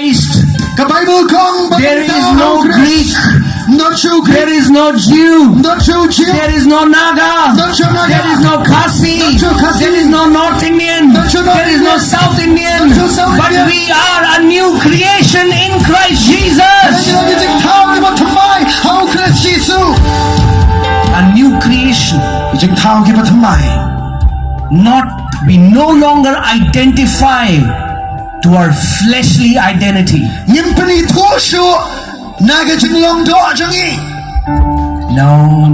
Christ. There is no Greek. There is no Jew. There is no Naga. There is no khasi. There is no North Indian. There is no South Indian. But we are a new creation in Christ Jesus. A new creation. We no longer identify to our fleshly identity. No.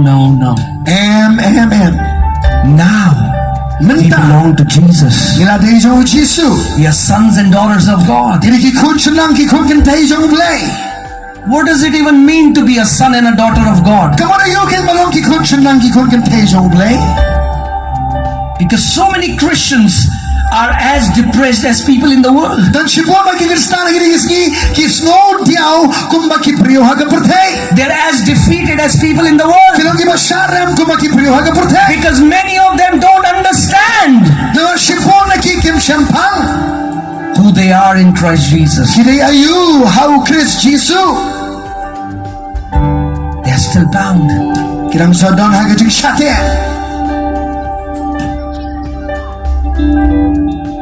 Now we belong to Jesus. We are sons and daughters of God. What does it even mean to be a son and a daughter of God? Because so many Christians are as depressed as people in the world. They're as defeated as people in the world. Because many of them don't understand who they are in Christ Jesus. They are still bound.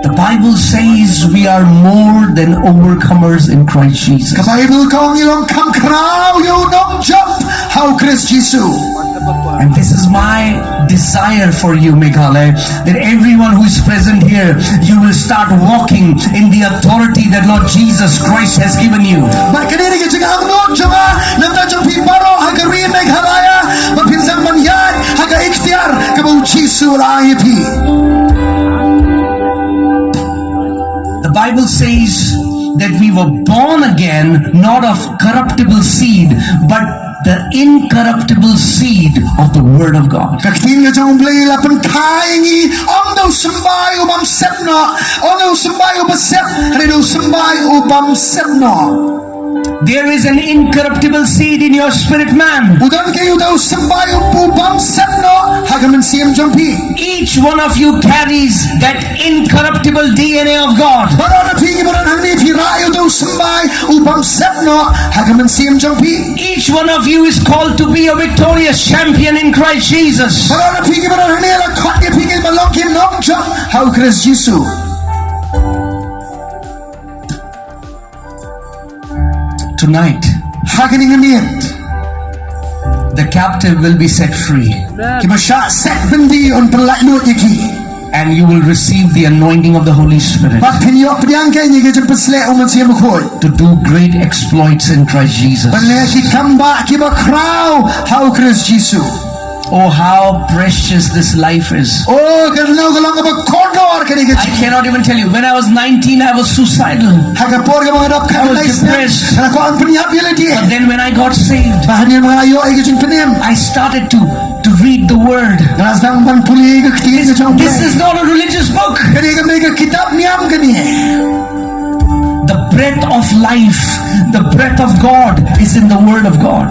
The Bible says we are more than overcomers in Christ Jesus. And this is my desire for you, Meghalaya, that everyone who is present here, you will start walking in the authority that Lord Jesus Christ has given you. The Bible says that we were born again, not of corruptible seed, but the incorruptible seed of the Word of God. There is an incorruptible seed in your spirit man. Each one of you carries that incorruptible DNA of God. Each one of you is called to be a victorious champion in Christ Jesus. Tonight, the captive will be set free. And you will receive the anointing of the Holy Spirit to do great exploits in Christ Jesus. Oh, how precious this life is. I cannot even tell you. When I was 19, I was suicidal. I was depressed. But then when I got saved, I started to read the Word. This is not a religious book. The breath of life, the breath of God is in the Word of God.